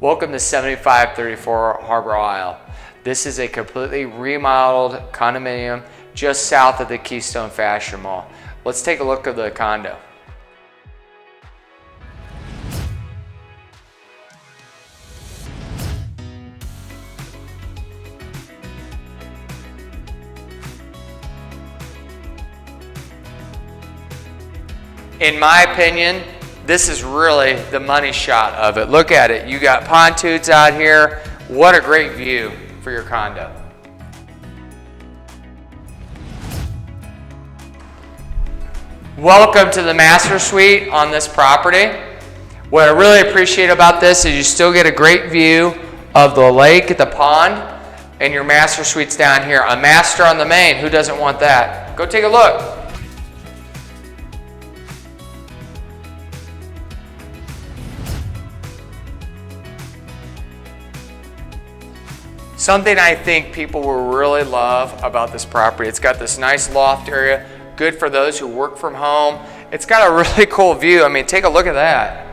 Welcome to 7534 Harbor Isle. This is a completely remodeled condominium just south of the Keystone Fashion Mall. Let's take a look at the condo. In my opinion, this is really the money shot of it. Look at it. You got pontoons out here. What a great view for your condo. Welcome to the master suite on this property. What I really appreciate about this is you still get a great view of the lake, the pond, and your master suite's down here. A master on the main. Who doesn't want that? Go take a look. Something I think people will really love about this property, it's got this nice loft area, good for those who work from home. It's got a really cool view. I mean, take a look at that.